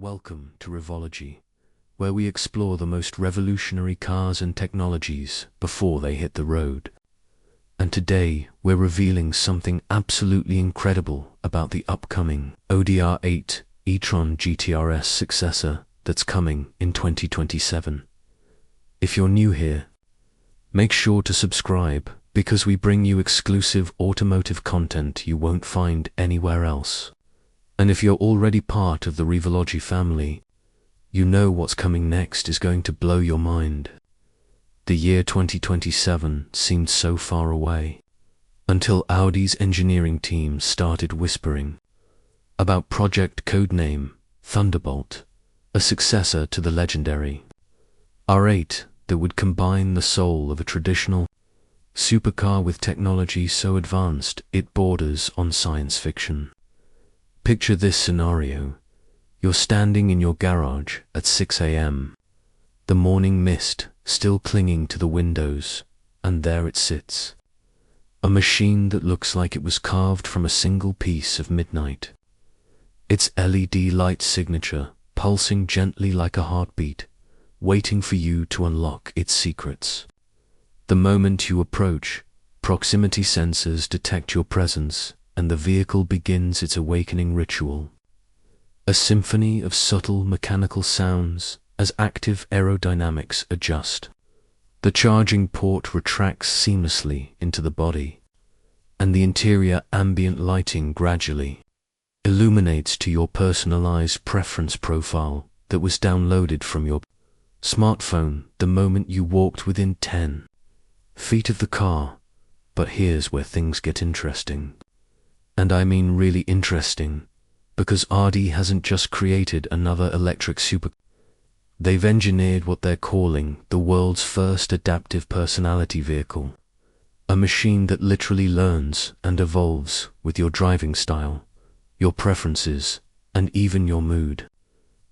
Welcome to Revology, where we explore the most revolutionary cars and technologies before they hit the road. And today, we're revealing something absolutely incredible about the upcoming Audi R8 e-tron GTRS successor that's coming in 2027. If you're new here, make sure to subscribe because we bring you exclusive automotive content you won't find anywhere else. And if you're already part of the Revology family, you know what's coming next is going to blow your mind. The year 2027 seemed so far away, until Audi's engineering team started whispering about Project Codename Thunderbolt, a successor to the legendary R8 that would combine the soul of a traditional supercar with technology so advanced it borders on science fiction. Picture this scenario. You're standing in your garage at 6 a.m. The morning mist still clinging to the windows, and there it sits. A machine that looks like it was carved from a single piece of midnight. Its LED light signature pulsing gently like a heartbeat, waiting for you to unlock its secrets. The moment you approach, proximity sensors detect your presence, and the vehicle begins its awakening ritual. A symphony of subtle mechanical sounds as active aerodynamics adjust. The charging port retracts seamlessly into the body, and the interior ambient lighting gradually illuminates to your personalized preference profile that was downloaded from your smartphone the moment you walked within 10 feet of the car. But here's where things get interesting. And I mean really interesting, because Audi hasn't just created another electric supercar. They've engineered what they're calling the world's first adaptive personality vehicle. A machine that literally learns and evolves with your driving style, your preferences, and even your mood.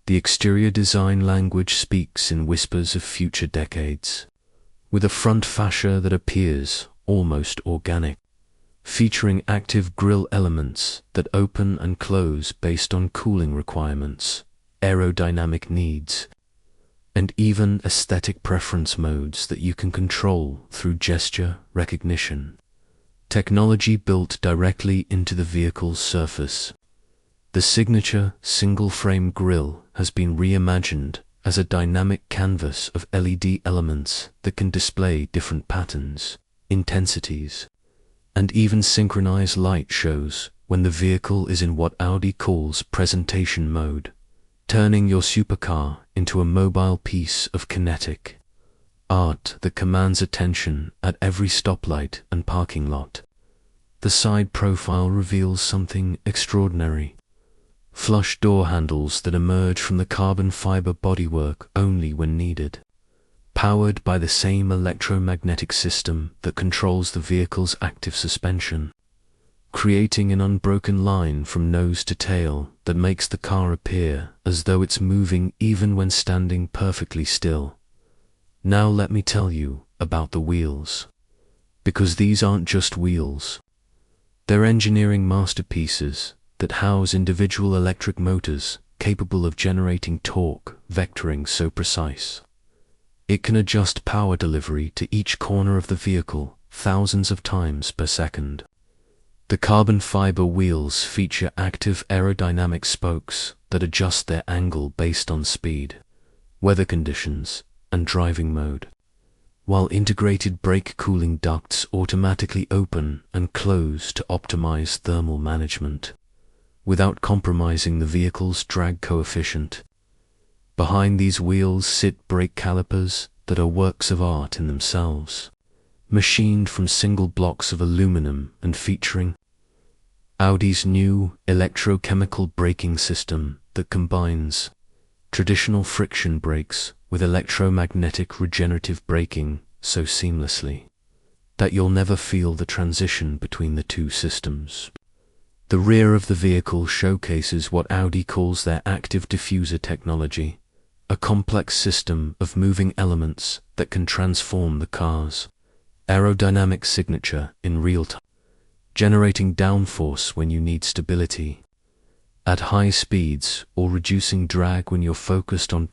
The exterior design language speaks in whispers of future decades, with a front fascia that appears almost organic, featuring active grille elements that open and close based on cooling requirements, aerodynamic needs, and even aesthetic preference modes that you can control through gesture recognition. Technology built directly into the vehicle's surface. The signature single-frame grille has been reimagined as a dynamic canvas of LED elements that can display different patterns, intensities, and even synchronize light shows when the vehicle is in what Audi calls presentation mode, turning your supercar into a mobile piece of kinetic art that commands attention at every stoplight and parking lot. The side profile reveals something extraordinary. Flush door handles that emerge from the carbon fiber bodywork only when needed, powered by the same electromagnetic system that controls the vehicle's active suspension, creating an unbroken line from nose to tail that makes the car appear as though it's moving even when standing perfectly still. Now let me tell you about the wheels, because these aren't just wheels. They're engineering masterpieces that house individual electric motors capable of generating torque vectoring so precise it can adjust power delivery to each corner of the vehicle thousands of times per second. The carbon fiber wheels feature active aerodynamic spokes that adjust their angle based on speed, weather conditions, and driving mode, while integrated brake cooling ducts automatically open and close to optimize thermal management, without compromising the vehicle's drag coefficient. Behind these wheels sit brake calipers that are works of art in themselves, machined from single blocks of aluminum and featuring Audi's new electrochemical braking system that combines traditional friction brakes with electromagnetic regenerative braking so seamlessly that you'll never feel the transition between the two systems. The rear of the vehicle showcases what Audi calls their active diffuser technology, a complex system of moving elements that can transform the car's aerodynamic signature in real time, generating downforce when you need stability, at high speeds or reducing drag when you're focused on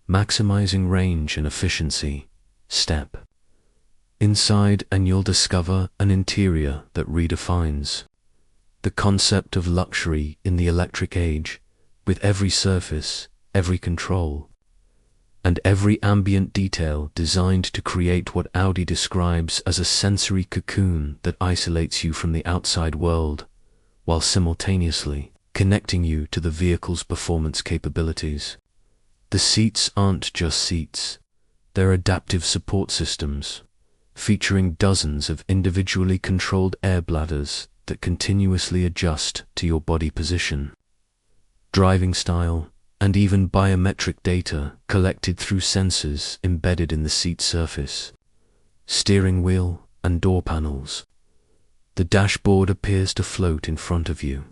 maximizing range and efficiency. Step inside and you'll discover an interior that redefines the concept of luxury in the electric age, with every surface, every control, and every ambient detail designed to create what Audi describes as a sensory cocoon that isolates you from the outside world, while simultaneously connecting you to the vehicle's performance capabilities. The seats aren't just seats, they're adaptive support systems, featuring dozens of individually controlled air bladders that continuously adjust to your body position, driving style, and even biometric data collected through sensors embedded in the seat surface, steering wheel, and door panels. The dashboard appears to float in front of you,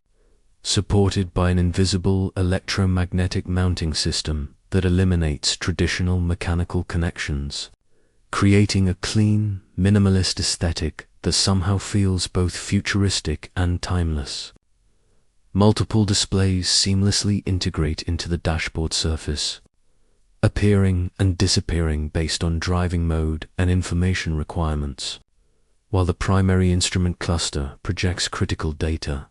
supported by an invisible electromagnetic mounting system that eliminates traditional mechanical connections, creating a clean, minimalist aesthetic that somehow feels both futuristic and timeless. Multiple displays seamlessly integrate into the dashboard surface, appearing and disappearing based on driving mode and information requirements, while the primary instrument cluster projects critical data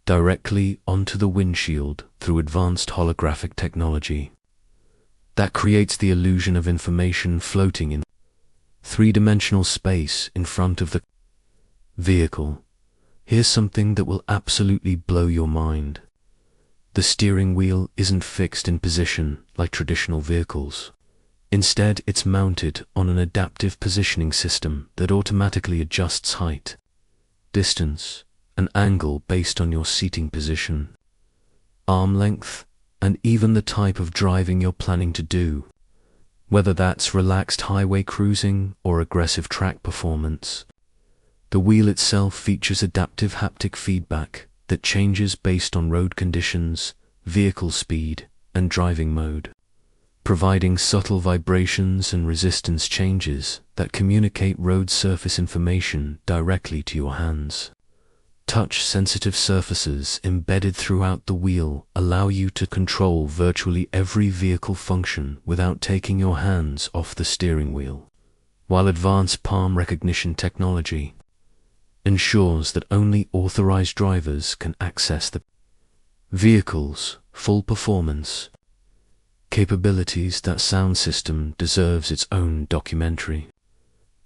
directly onto the windshield through advanced holographic technology that creates the illusion of information floating in three-dimensional space in front of the vehicle. Here's something that will absolutely blow your mind. The steering wheel isn't fixed in position like traditional vehicles. Instead, it's mounted on an adaptive positioning system that automatically adjusts height, distance, and angle based on your seating position, arm length, and even the type of driving you're planning to do, whether that's relaxed highway cruising or aggressive track performance. The wheel itself features adaptive haptic feedback that changes based on road conditions, vehicle speed, and driving mode, providing subtle vibrations and resistance changes that communicate road surface information directly to your hands. Touch-sensitive surfaces embedded throughout the wheel allow you to control virtually every vehicle function without taking your hands off the steering wheel, while advanced palm recognition technology ensures that only authorized drivers can access the vehicle's full performance capabilities. That sound system deserves its own documentary,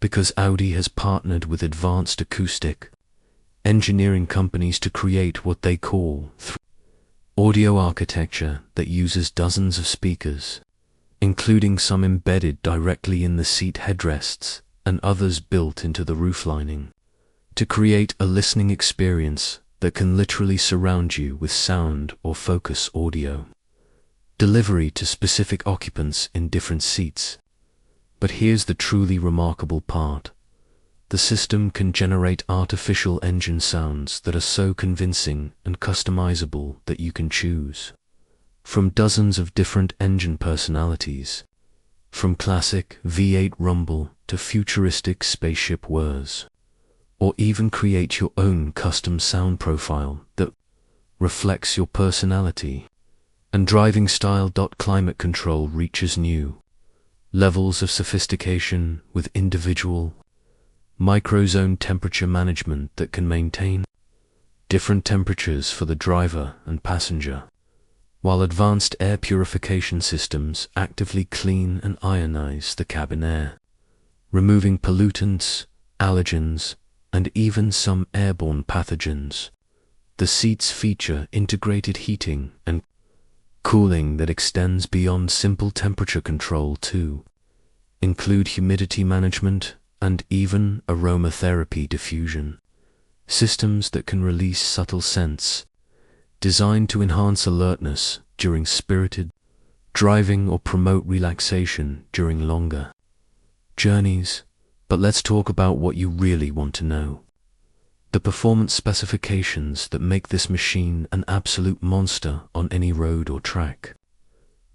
because Audi has partnered with advanced acoustic engineering companies to create what they call audio architecture that uses dozens of speakers, including some embedded directly in the seat headrests and others built into the roof lining, to create a listening experience that can literally surround you with sound or focus audio delivery to specific occupants in different seats. But here's the truly remarkable part. The system can generate artificial engine sounds that are so convincing and customizable that you can choose from dozens of different engine personalities, from classic V8 rumble to futuristic spaceship whirs, or even create your own custom sound profile that reflects your personality and driving style. Climate control reaches new levels of sophistication with individual microzone temperature management that can maintain different temperatures for the driver and passenger, while advanced air purification systems actively clean and ionize the cabin air, removing pollutants, allergens, and even some airborne pathogens. The seats feature integrated heating and cooling that extends beyond simple temperature control to include humidity management and even aromatherapy diffusion, systems that can release subtle scents designed to enhance alertness during spirited driving or promote relaxation during longer journeys. But let's talk about what you really want to know. The performance specifications that make this machine an absolute monster on any road or track.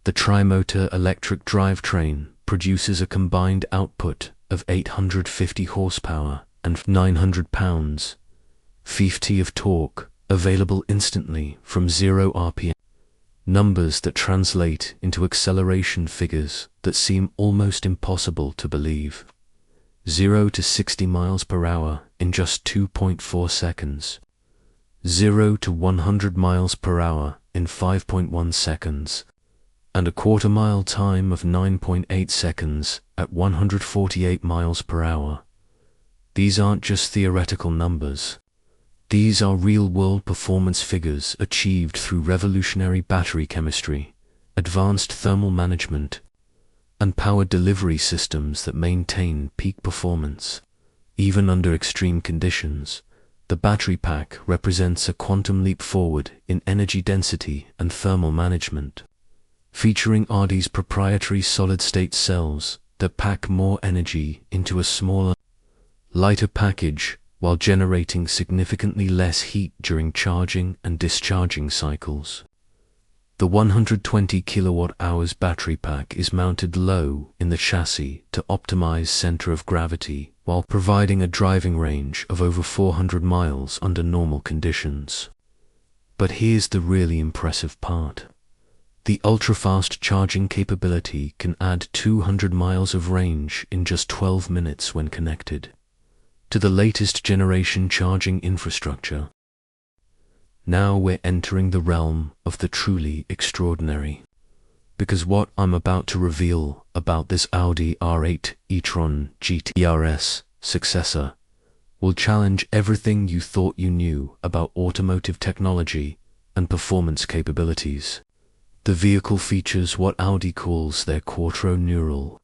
The tri-motor electric drivetrain produces a combined output of 850 horsepower and 900 pounds-feet of torque, available instantly from 0 RPM. Numbers that translate into acceleration figures that seem almost impossible to believe. 0 to 60 miles per hour in just 2.4 seconds. 0 to 100 miles per hour in 5.1 seconds. And a quarter-mile time of 9.8 seconds at 148 miles per hour. These aren't just theoretical numbers. These are real-world performance figures achieved through revolutionary battery chemistry, advanced thermal management, and power delivery systems that maintain peak performance. Even under extreme conditions, the battery pack represents a quantum leap forward in energy density and thermal management, featuring Audi's proprietary solid-state cells that pack more energy into a smaller, lighter package while generating significantly less heat during charging and discharging cycles. The 120 kilowatt-hours battery pack is mounted low in the chassis to optimize center of gravity while providing a driving range of over 400 miles under normal conditions. But here's the really impressive part. The ultra-fast charging capability can add 200 miles of range in just 12 minutes when connected to the latest generation charging infrastructure. Now we're entering the realm of the truly extraordinary. Because what I'm about to reveal about this Audi R8 e-tron GT successor will challenge everything you thought you knew about automotive technology and performance capabilities. The vehicle features what Audi calls their Quattro neural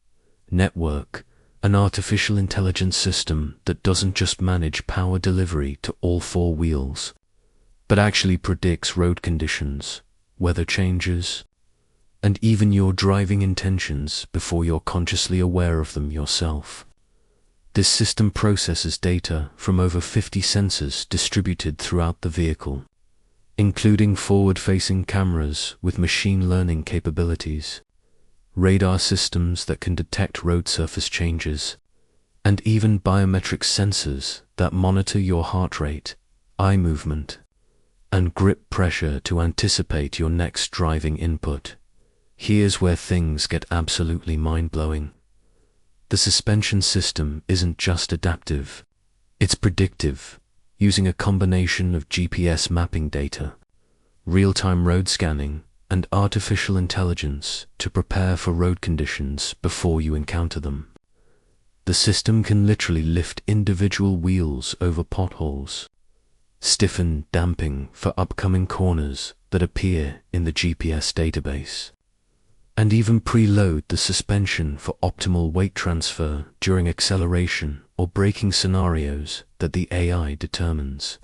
network, an artificial intelligence system that doesn't just manage power delivery to all four wheels, but actually predicts road conditions, weather changes, and even your driving intentions before you're consciously aware of them yourself. This system processes data from over 50 sensors distributed throughout the vehicle, including forward-facing cameras with machine learning capabilities, radar systems that can detect road surface changes, and even biometric sensors that monitor your heart rate, eye movement, and grip pressure to anticipate your next driving input. Here's where things get absolutely mind-blowing. The suspension system isn't just adaptive, it's predictive, using a combination of GPS mapping data, real-time road scanning, and artificial intelligence to prepare for road conditions before you encounter them. The system can literally lift individual wheels over potholes, stiffen damping for upcoming corners that appear in the GPS database, and even preload the suspension for optimal weight transfer during acceleration or braking scenarios that the AI determines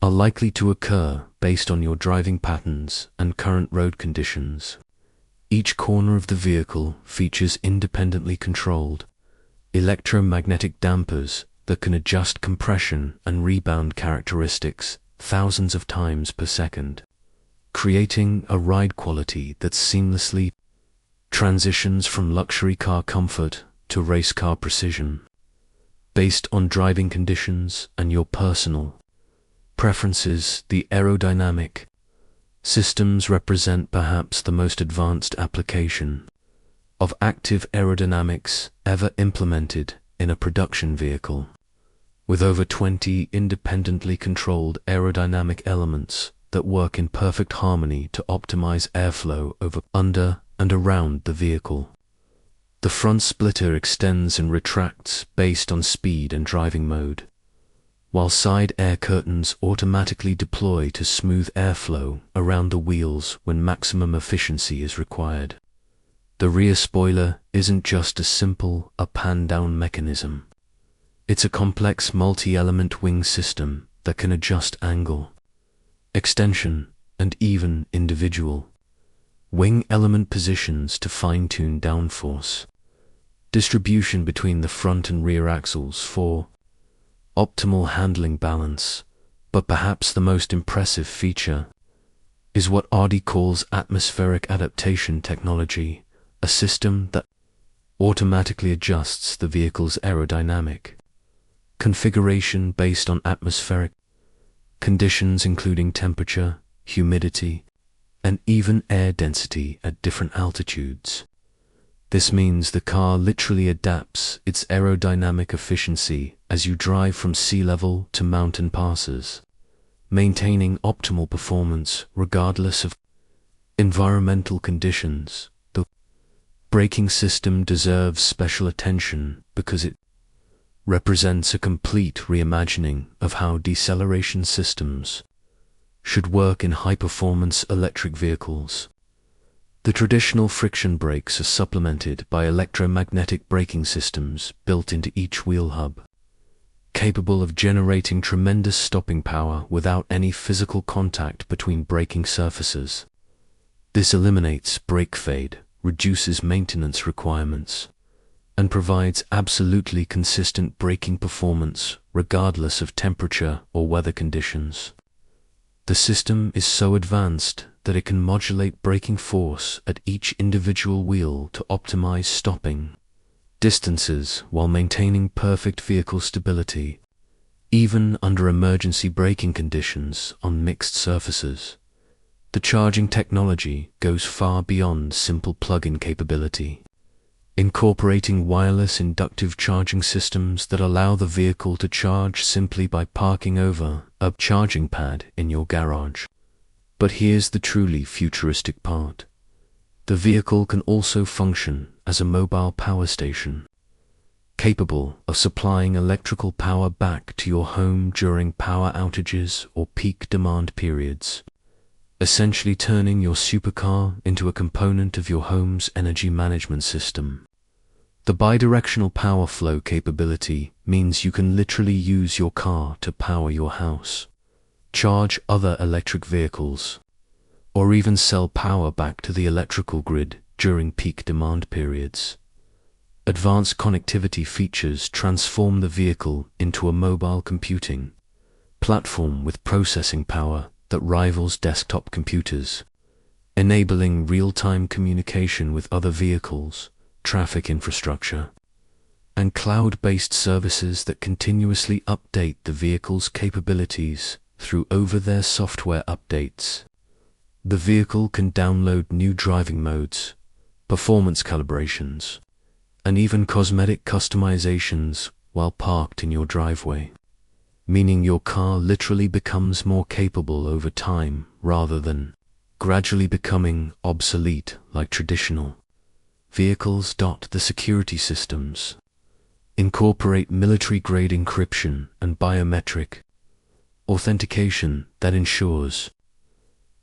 are likely to occur based on your driving patterns and current road conditions. Each corner of the vehicle features independently controlled electromagnetic dampers that can adjust compression and rebound characteristics thousands of times per second, creating a ride quality that seamlessly transitions from luxury car comfort to race car precision, based on driving conditions and your personal preferences. The aerodynamic systems represent perhaps the most advanced application of active aerodynamics ever implemented in a production vehicle, with over 20 independently controlled aerodynamic elements that work in perfect harmony to optimize airflow over, under, and around the vehicle. The front splitter extends and retracts based on speed and driving mode, while side air curtains automatically deploy to smooth airflow around the wheels when maximum efficiency is required. The rear spoiler isn't just a simple up-and-down mechanism. It's a complex multi-element wing system that can adjust angle, extension, and even individual wing element positions to fine-tune downforce distribution between the front and rear axles for optimal handling balance. But perhaps the most impressive feature is what Audi calls atmospheric adaptation technology, a system that automatically adjusts the vehicle's aerodynamic configuration based on atmospheric conditions including temperature, humidity, and even air density at different altitudes. This means the car literally adapts its aerodynamic efficiency as you drive from sea level to mountain passes, maintaining optimal performance regardless of environmental conditions. The braking system deserves special attention because it represents a complete reimagining of how deceleration systems should work in high-performance electric vehicles. The traditional friction brakes are supplemented by electromagnetic braking systems built into each wheel hub, capable of generating tremendous stopping power without any physical contact between braking surfaces. This eliminates brake fade, reduces maintenance requirements, and provides absolutely consistent braking performance regardless of temperature or weather conditions. The system is so advanced that it can modulate braking force at each individual wheel to optimize stopping distances while maintaining perfect vehicle stability, even under emergency braking conditions on mixed surfaces. The charging technology goes far beyond simple plug-in capability, incorporating wireless inductive charging systems that allow the vehicle to charge simply by parking over a charging pad in your garage. But here's the truly futuristic part. The vehicle can also function as a mobile power station, capable of supplying electrical power back to your home during power outages or peak demand periods, essentially turning your supercar into a component of your home's energy management system. The bidirectional power flow capability means you can literally use your car to power your house, charge other electric vehicles, or even sell power back to the electrical grid during peak demand periods. Advanced connectivity features transform the vehicle into a mobile computing platform with processing power that rivals desktop computers, enabling real-time communication with other vehicles, traffic infrastructure, and cloud-based services that continuously update the vehicle's capabilities through over-the-air software updates. The vehicle can download new driving modes, performance calibrations, and even cosmetic customizations while parked in your driveway, meaning your car literally becomes more capable over time rather than gradually becoming obsolete like traditional vehicles. The security systems incorporate military-grade encryption and biometric authentication that ensures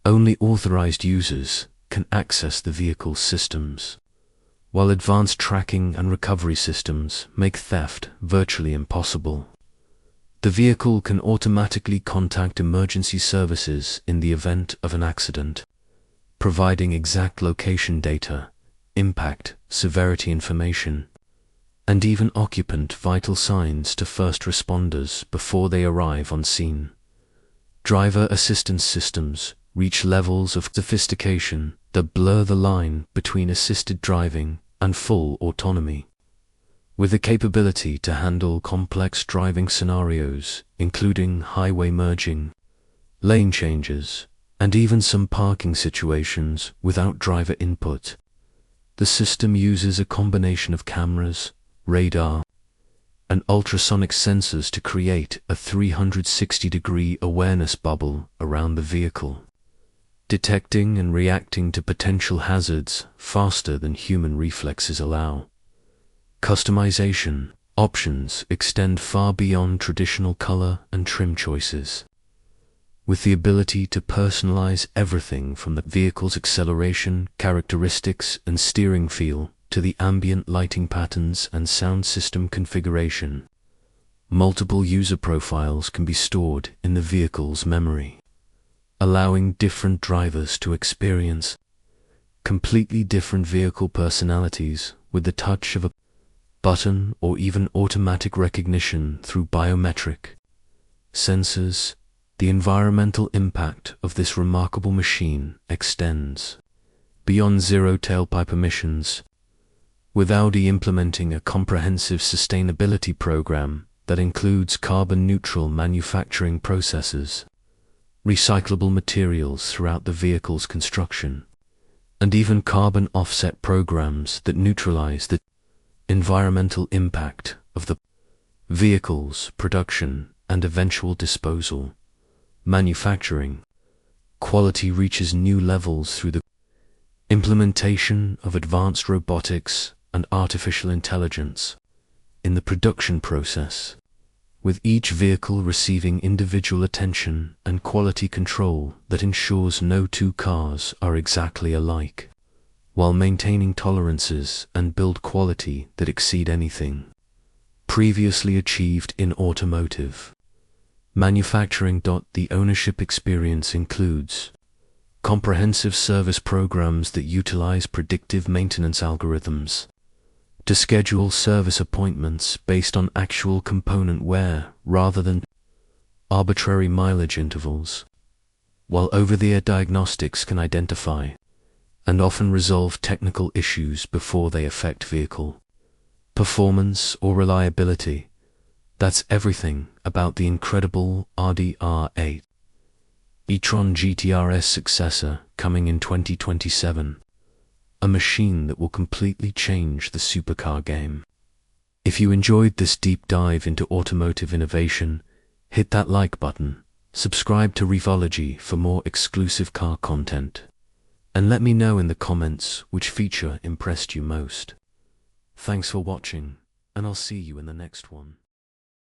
only authorized users can access the vehicle's systems, while advanced tracking and recovery systems make theft virtually impossible. The vehicle can automatically contact emergency services in the event of an accident, providing exact location data, impact, severity information, and even occupant vital signs to first responders before they arrive on scene. Driver assistance systems reach levels of sophistication that blur the line between assisted driving and full autonomy, with the capability to handle complex driving scenarios, including highway merging, lane changes, and even some parking situations without driver input. The system uses a combination of cameras, radar, and ultrasonic sensors to create a 360-degree awareness bubble around the vehicle, detecting and reacting to potential hazards faster than human reflexes allow. Customization options extend far beyond traditional color and trim choices, with the ability to personalize everything from the vehicle's acceleration, characteristics, and steering feel to the ambient lighting patterns and sound system configuration. Multiple user profiles can be stored in the vehicle's memory, allowing different drivers to experience completely different vehicle personalities with the touch of a button or even automatic recognition through biometric sensors. The environmental impact of this remarkable machine extends beyond zero tailpipe emissions, with Audi implementing a comprehensive sustainability program that includes carbon-neutral manufacturing processes, recyclable materials throughout the vehicle's construction, and even carbon offset programs that neutralize the environmental impact of the vehicle's production and eventual disposal. Manufacturing quality reaches new levels through the implementation of advanced robotics and artificial intelligence in the production process, with each vehicle receiving individual attention and quality control that ensures no two cars are exactly alike, while maintaining tolerances and build quality that exceed anything previously achieved in automotive manufacturing. The ownership experience includes comprehensive service programs that utilize predictive maintenance algorithms to schedule service appointments based on actual component wear rather than arbitrary mileage intervals, while over-the-air diagnostics can identify and often resolve technical issues before they affect vehicle performance or reliability. That's everything about the incredible Audi R8 e-tron GTRS successor coming in 2027, a machine that will completely change the supercar game. If you enjoyed this deep dive into automotive innovation, hit that like button, subscribe to Revology for more exclusive car content, and let me know in the comments which feature impressed you most. Thanks for watching, and I'll see you in the next one.